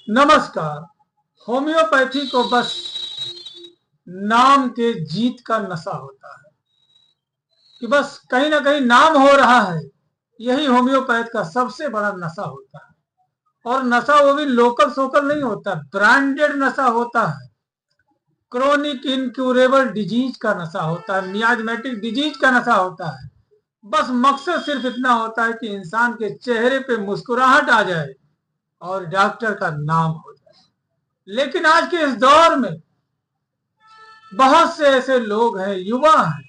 नमस्कार। होम्योपैथी को बस नाम के जीत का नशा होता है कि बस कहीं ना कहीं नाम हो रहा है। यही होम्योपैथ का सबसे बड़ा नशा होता है। और नशा वो भी लोकल सोकल नहीं होता, ब्रांडेड नशा होता है। क्रोनिक इनक्यूरेबल डिजीज का नशा होता है, मियाजमेटिक डिजीज का नशा होता है। बस मकसद सिर्फ इतना होता है कि इंसान के चेहरे पे मुस्कुराहट आ जाए और डॉक्टर का नाम हो जाए। लेकिन आज के इस दौर में बहुत से ऐसे लोग हैं, युवा हैं,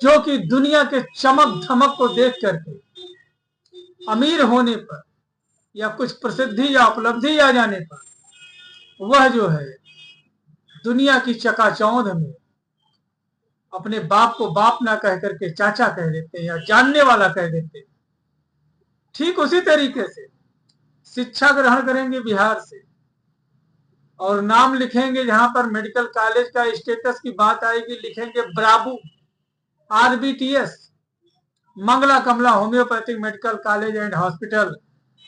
जो कि दुनिया के चमक धमक को देख करके अमीर होने पर या कुछ प्रसिद्धि या उपलब्धि आ जाने पर वह जो है दुनिया की चकाचौंध में अपने बाप को बाप ना कह करके चाचा कह देते हैं या जानने वाला कह देते हैं। ठीक उसी तरीके से शिक्षा ग्रहण करेंगे बिहार से और नाम लिखेंगे, जहां पर मेडिकल कॉलेज का स्टेटस की बात आएगी लिखेंगे ब्राबू, RBTS, Mangla Kamla homoeopathic medical college and hospital,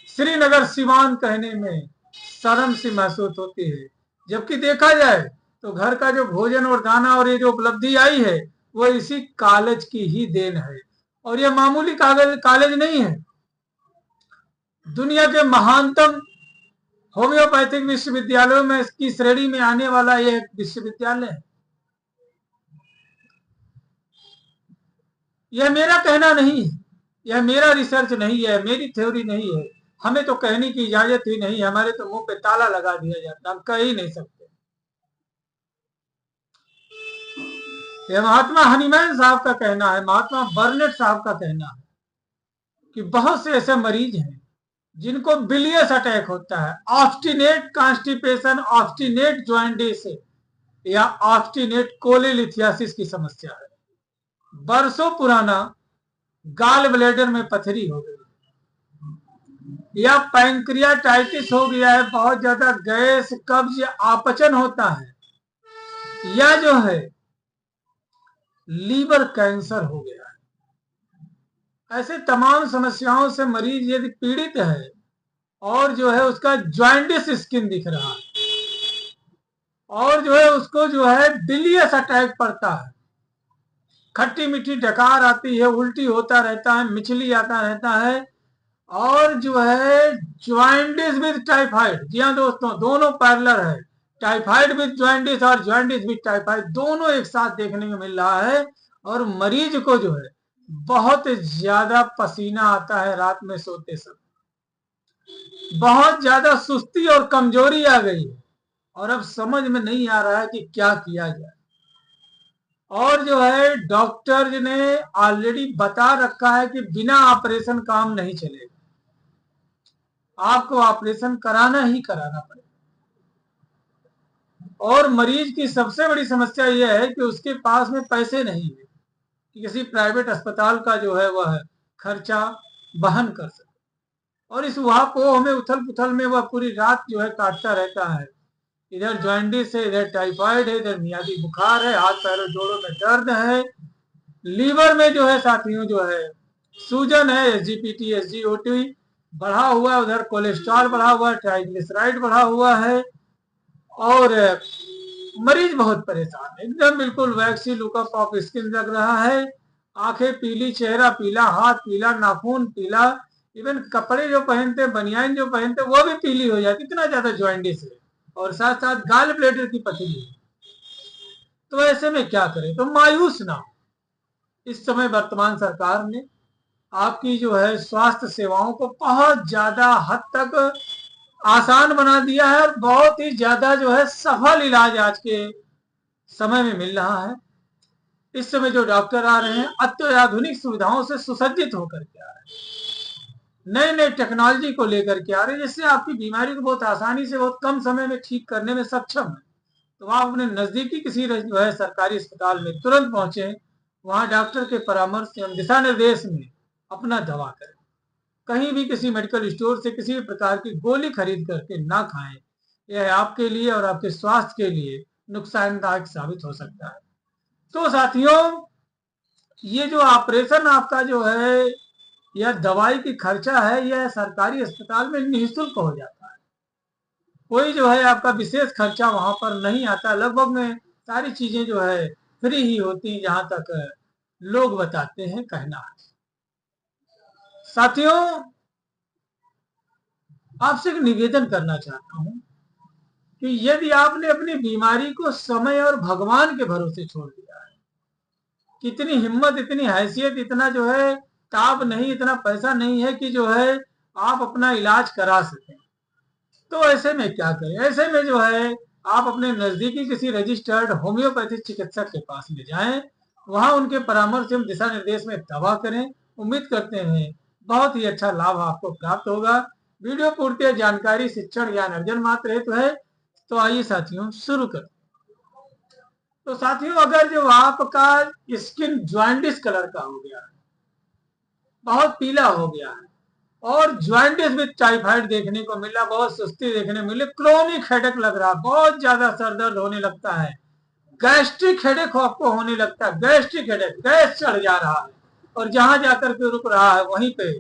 Srinagar Siwan कहने में शर्म सी महसूस होती है। जबकि देखा जाए तो घर का जो भोजन और दाना और ये जो उपलब्धि आई है वो इसी कॉलेज की ही देन है। और ये मामूली कॉलेज नहीं है, दुनिया के महानतम होम्योपैथिक विश्वविद्यालयों में इसकी श्रेणी में आने वाला यह विश्वविद्यालय है। यह मेरा कहना नहीं है, यह मेरा रिसर्च नहीं है, मेरी थ्योरी नहीं है। हमें तो कहने की इजाजत ही नहीं है, हमारे तो मुंह पे ताला लगा दिया जाता, हम कह ही नहीं सकते। यह महात्मा हनीमैन साहब का कहना है, महात्मा बर्नेट साहब का कहना है कि बहुत से ऐसे मरीज हैं जिनको बिलियस अटैक होता है, ऑब्स्टिनेट कॉन्स्टिपेशन, ऑब्स्टिनेट जॉइंटिस या ऑब्स्टिनेट कोलेलिथियासिस की समस्या है। बरसों पुराना गाल ब्लैडर में पथरी हो गई या पैंक्रियाटाइटिस हो गया है, बहुत ज्यादा गैस कब्ज आपचन होता है, या जो है लीवर कैंसर हो गया है। ऐसे तमाम समस्याओं से मरीज यदि पीड़ित है और जो है उसका जॉइंटिस स्किन दिख रहा है और जो है उसको जो है बिलियस अटैक पड़ता है, खट्टी मीठी डकार आती है, उल्टी होता रहता है, मिचली आता रहता है और जो है ज्वाइंटिस विद टाइफाइड। जी हाँ दोस्तों, दोनों पैरेलल है, टाइफाइड विद ज्वाइंटिस और ज्वाइंटिस विद टाइफाइड दोनों एक साथ देखने को मिल रहा है। और मरीज को जो है बहुत ज्यादा पसीना आता है, रात में सोते समय बहुत ज्यादा सुस्ती और कमजोरी आ गई है और अब समझ में नहीं आ रहा है कि क्या किया जाए। और जो है डॉक्टर ने ऑलरेडी बता रखा है कि बिना ऑपरेशन काम नहीं चलेगा, आपको ऑपरेशन कराना ही कराना पड़ेगा। और मरीज की सबसे बड़ी समस्या यह है कि उसके पास में पैसे नहीं है कि किसी प्राइवेट अस्पताल का जो है वह खर्चा वहन कर सके। और इस वहापोह में उथल पुथल में वह पूरी रात जो है काटता रहता है। इधर जॉइंटिस है, इधर टाइफाइड है, इधर मियादी बुखार है, हाथ पैरों जोड़ों में दर्द है, लीवर में जो है साथियों जो है सूजन है, एसजीपीटी एसजीओटी बढ़ा हुआ है, उधर कोलेस्ट्रॉल बढ़ा हुआ है, ट्राइग्लिसराइड बढ़ा हुआ है और मरीज बहुत परेशान है, एकदम बिल्कुल वैक्सी लुकअप ऑफ स्किन लग रहा है। आंखें पीली, चेहरा पीला, हाथ पीला, नाखून पीला, इवन कपड़े जो पहनते, बनियान जो पहनते वो भी पीली हो जाती, इतना ज्यादा ज्वाइंटिस है और साथ साथ गाल ब्लैडर की पथरी है। तो ऐसे में क्या करें? तो मायूस ना हो। इस समय वर्तमान सरकार ने आपकी जो है स्वास्थ्य सेवाओं को बहुत ज्यादा हद तक आसान बना दिया है और बहुत ही ज्यादा जो है सफल इलाज आज के समय में मिल रहा है। इस समय जो डॉक्टर आ रहे हैं अत्याधुनिक सुविधाओं से सुसज्जित होकर के आ रहे हैं, नए नए टेक्नोलॉजी को लेकर के आ रहे हैं, जिससे आपकी बीमारी को बहुत आसानी से बहुत कम समय में ठीक करने में सक्षम है। तो आप अपने नजदीकी किसी जो है सरकारी अस्पताल में तुरंत पहुंचे, वहां डॉक्टर के परामर्श एवं दिशा निर्देश में अपना दवा करें। कहीं भी किसी मेडिकल स्टोर से किसी भी प्रकार की गोली खरीद करके ना खाएं, यह आपके लिए और आपके स्वास्थ्य के लिए नुकसानदायक साबित हो सकता है। तो साथियों, ये जो ऑपरेशन आपका जो है या दवाई की खर्चा है, यह सरकारी अस्पताल में निःशुल्क हो जाता है। कोई जो है आपका विशेष खर्चा वहां पर नहीं आता, लगभग में सारी चीजें जो है फ्री ही होती हैं, जहां तक लोग बताते हैं कहना है। साथियों, आपसे एक निवेदन करना चाहता हूं कि यदि आपने अपनी बीमारी को समय और भगवान के भरोसे छोड़ दिया है, कितनी हिम्मत, इतनी हैसियत, इतना जो है ताब नहीं, इतना पैसा नहीं है कि जो है आप अपना इलाज करा सकें, तो ऐसे में क्या करें? ऐसे में जो है आप अपने नजदीकी किसी रजिस्टर्ड होम्योपैथिक चिकित्सक के पास में जाएं, वहां उनके परामर्श एवं दिशा निर्देश में दवा करें। उम्मीद करते हैं बहुत ही अच्छा लाभ आपको प्राप्त होगा। वीडियो पूर्ति जानकारी, शिक्षण, ज्ञान अर्जन मात्र हेतु है। तो आइए साथियों शुरू करें। तो साथियों, अगर जो आपका स्किन ज्वाइंटिस कलर का हो गया है, बहुत पीला हो गया है, और ज्वाइंटिस विद टाइफाइड देखने को मिला, बहुत सुस्ती देखने मिले, क्रोनिक हेडेक लग रहा, बहुत ज्यादा सर दर्द होने लगता है, गैस्ट्रिक हेडेक आपको होने लगता है, गैस्ट्रिक हेडेक, गैस चढ़ जा रहा है और जहां जाकर के रुक रहा है वहीं पे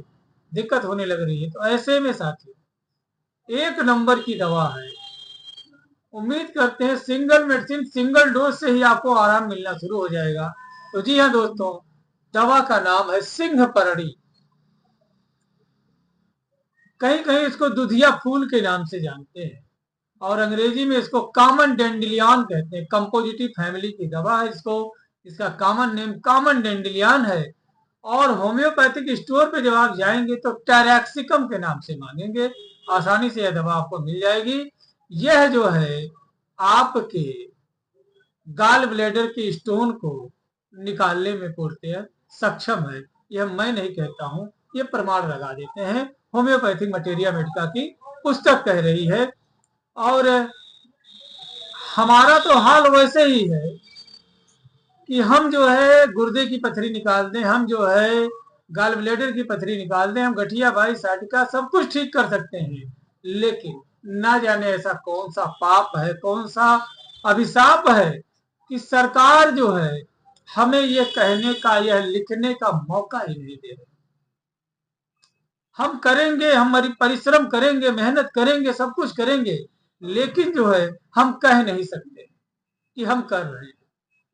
दिक्कत होने लग रही है, तो ऐसे में साथियों एक नंबर की दवा है। उम्मीद करते हैं सिंगल मेडिसिन, सिंगल डोज से ही आपको आराम मिलना शुरू हो जाएगा। तो जी हाँ दोस्तों, दवा का नाम है सिंह परड़ी। कहीं कहीं इसको दुधिया फूल के नाम से जानते हैं, और अंग्रेजी में इसको कॉमन डेंडिलियन कहते हैं। कंपोजिटिव फैमिली की दवा है, इसको इसका कॉमन नेम कॉमन डेंडिलियन है। और होम्योपैथिक स्टोर पे जब आप जाएंगे तो टैरेक्सिकम के नाम से मांगेंगे, आसानी से यह दवा आपको मिल जाएगी। यह जो है आपके गाल ब्लैडर के स्टोन को निकालने में पूर्णतः सक्षम है। यह मैं नहीं कहता हूं, ये प्रमाण लगा देते हैं, होम्योपैथिक मटेरिया मेडिका की पुस्तक कह रही है। और हमारा तो हाल वैसे ही है कि हम जो है गुर्दे की पथरी निकाल दें, हम जो है गाल ब्लैडर की पथरी निकाल दें, हम गठिया बाई साटिका सब कुछ ठीक कर सकते हैं, लेकिन ना जाने ऐसा कौन सा पाप है, कौन सा अभिशाप है कि सरकार जो है हमें ये कहने का, यह लिखने का मौका ही नहीं दे रही। हम करेंगे, हमारी परिश्रम करेंगे, मेहनत करेंगे, सब कुछ करेंगे, लेकिन जो है हम कह नहीं सकते कि हम कर रहे हैं,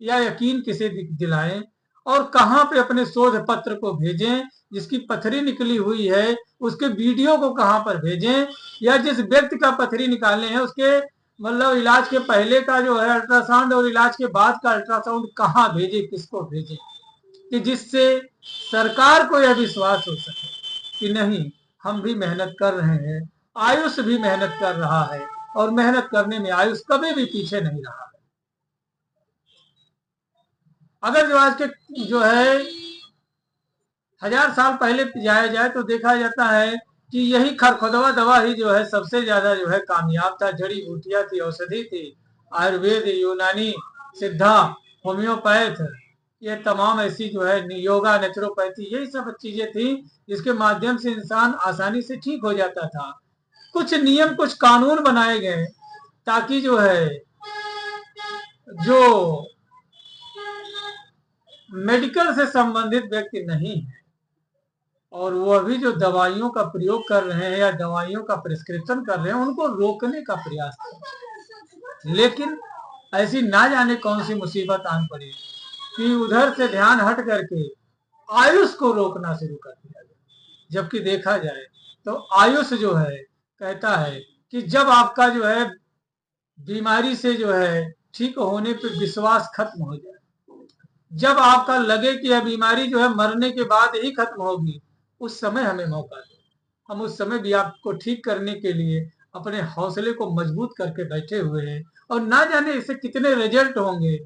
या यकीन किसे दिलाएं, और कहां पे अपने शोध पत्र को भेजें, जिसकी पथरी निकली हुई है उसके वीडियो को कहां पर भेजें, या जिस व्यक्ति का पथरी निकालने हैं उसके मतलब इलाज के पहले का जो है अल्ट्रासाउंड और इलाज के बाद का अल्ट्रासाउंड कहां भेजे, किसको भेजे, कि जिससे सरकार को यह विश्वास हो सके कि नहीं, हम भी मेहनत कर रहे हैं, आयुष भी मेहनत कर रहा है, और मेहनत करने में आयुष कभी भी पीछे नहीं रहा है। अगर जो आज के जो है 1000 साल पहले जाया जाए तो देखा जाता है कि यही खरखुदवा दवा ही जो है सबसे ज्यादा जो है कामयाब था। जड़ी बूटियां थी, औषधि थी, आयुर्वेद, यूनानी, सिद्धा, होम्योपैथ, ये तमाम ऐसी जो है योगा, नेचुरोपैथी, यही सब चीजें थी जिसके माध्यम से इंसान आसानी से ठीक हो जाता था। कुछ नियम, कुछ कानून बनाए गए ताकि जो है जो मेडिकल से संबंधित व्यक्ति नहीं है और वह भी जो दवाइयों का प्रयोग कर रहे हैं या दवाइयों का प्रिस्क्रिप्शन कर रहे हैं, उनको रोकने का प्रयास करें। लेकिन ऐसी ना जाने कौन सी मुसीबत आन पड़ी कि उधर से ध्यान हट करके आयुष को रोकना शुरू कर दिया गया। जबकि देखा जाए तो आयुष जो है कहता है कि जब आपका जो है बीमारी से जो है ठीक होने पे विश्वास खत्म हो जाए, जब आपका लगे कि यह बीमारी जो है मरने के बाद ही खत्म होगी, उस समय हमें मौका दे। हम उस समय भी आपको ठीक करने के लिए अपने हौसले को मजबूत करके बैठे हुए हैं, और ना जाने इससे कितने रिजल्ट होंगे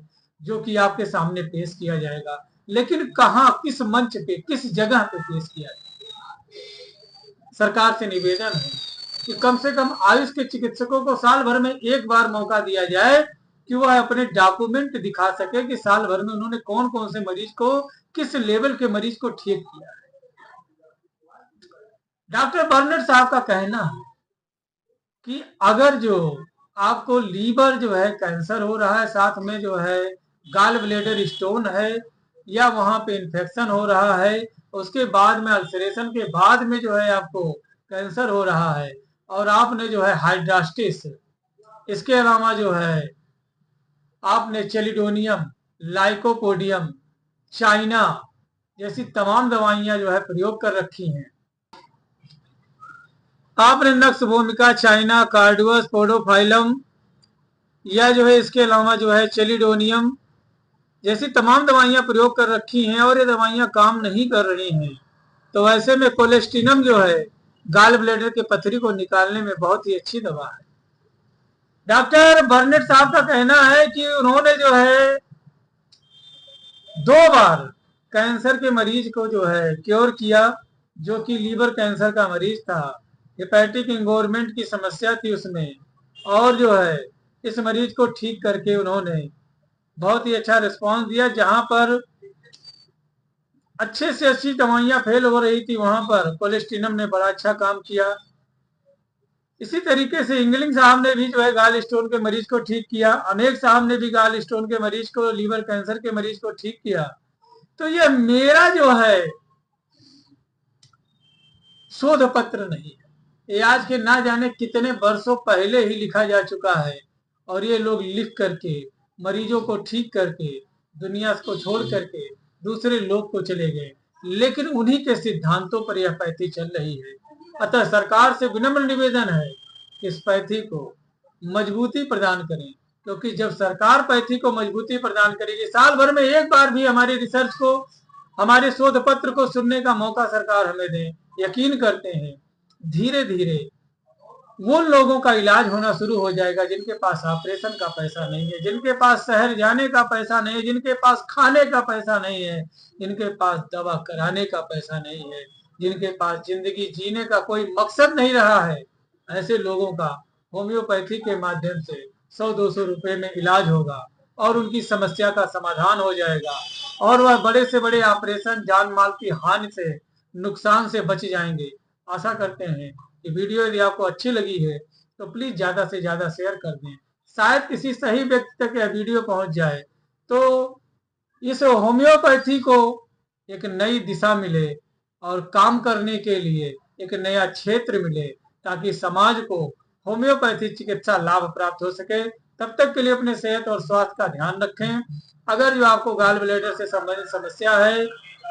जो कि आपके सामने पेश किया जाएगा, लेकिन कहां, किस मंच पे, किस जगह पे पेश किया जाएगा। सरकार से निवेदन है कि कम से कम आयुष के चिकित्सकों को साल भर में एक बार मौका दिया जाए कि वह अपने डॉक्यूमेंट दिखा सके कि साल भर में उन्होंने कौन कौन से मरीज को, किस लेवल के मरीज को ठीक किया है। डॉक्टर बर्नर्ड साहब का कहना है कि अगर जो आपको लीवर जो है कैंसर हो रहा है, साथ में जो है गाल ब्लैडर स्टोन है, या वहां पे इंफेक्शन हो रहा है, उसके बाद में अल्सरेशन के बाद में जो है आपको कैंसर हो रहा है, और आपने जो है हाइड्रास्टिस, इसके अलावा जो है आपने चेलिडोनियम, लाइकोपोडियम, चाइना जैसी तमाम दवाइयां जो है प्रयोग कर रखी हैं। आपने नक्स भूमिका, चाइना, कार्डुअस, पोडोफाइलम, या जो है इसके अलावा जो है चेलिडोनियम जैसी तमाम दवाइयां प्रयोग कर रखी हैं, और ये दवाइयां काम नहीं कर रही हैं। तो ऐसे में कोलेस्टिनम जो है गाल ब्लेडर के पथरी को निकालने में बहुत ही अच्छी दवा है। डॉक्टर बर्नेट साहब का कहना है कि उन्होंने जो है 2 बार कैंसर के मरीज को जो है क्योर किया, जो कि लीवर कैंसर का मरीज था, हेपेटिक इंगोरमेंट की समस्या थी उसमें, और जो है इस मरीज को ठीक करके उन्होंने बहुत ही अच्छा रिस्पांस दिया। जहां पर अच्छे से अच्छी दवाइयां फेल हो रही थी, वहां पर कोलेस्टिनम ने बड़ा अच्छा काम किया। इसी तरीके से इंगलिंग साहब ने भी जो है गाल स्टोन के मरीज को ठीक किया, अनेक साहब ने भी गाल स्टोन के मरीज को, लीवर कैंसर के मरीज को ठीक किया। तो ये मेरा जो है शोध पत्र नहीं है, ये आज के ना जाने कितने वर्षों पहले ही लिखा जा चुका है, और ये लोग लिख करके मरीजों को ठीक करके दुनिया को छोड़ करके दूसरे लोग को चले गए, लेकिन उन्हीं के सिद्धांतों पर यह पैथी चल रही है। अतः सरकार से विनम्र निवेदन है कि इस पैथी को मजबूती प्रदान करें, क्योंकि जब सरकार पैथी को मजबूती प्रदान करेगी, साल भर में एक बार भी हमारी रिसर्च को, हमारे शोध पत्र को सुनने का मौका सरकार हमें दे, यकीन करते हैं धीरे धीरे वो लोगों का इलाज होना शुरू हो जाएगा जिनके पास ऑपरेशन का पैसा नहीं है, जिनके पास शहर जाने का पैसा नहीं है, जिनके पास खाने का पैसा नहीं है, जिनके पास दवा कराने का पैसा नहीं है, जिनके पास जिंदगी जीने का कोई मकसद नहीं रहा है। ऐसे लोगों का होम्योपैथी के माध्यम से 100-200 रुपए में इलाज होगा, और उनकी समस्या का समाधान हो जाएगा, और वह बड़े से बड़े ऑपरेशन, जान माल की हानि से, नुकसान से बच जाएंगे। आशा करते हैं कि वीडियो यदि आपको अच्छी लगी है तो प्लीज ज्यादा से ज्यादा शेयर कर दें, शायद किसी सही व्यक्ति तक यह वीडियो पहुंच जाए, तो इस होम्योपैथी को एक नई दिशा मिले और काम करने के लिए एक नया क्षेत्र मिले, ताकि समाज को होम्योपैथी चिकित्सा लाभ प्राप्त हो सके। तब तक के लिए अपने सेहत और स्वास्थ्य का ध्यान रखें। अगर जो आपको गाल ब्लैडर से संबंधित समस्या है,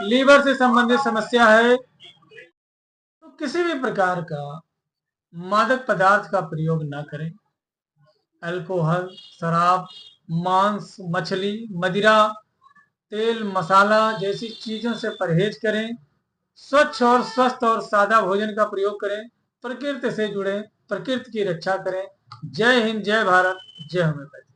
लीवर से संबंधित समस्या है, तो किसी भी प्रकार का मादक पदार्थ का प्रयोग न करें। अल्कोहल, शराब, मांस, मछली, मदिरा, तेल, मसाला जैसी चीजों से परहेज करें। स्वच्छ और स्वस्थ और सादा भोजन का प्रयोग करें। प्रकृति से जुड़ें, प्रकृति की रक्षा करें। जय हिंद, जय भारत, जय होम्योपैथी।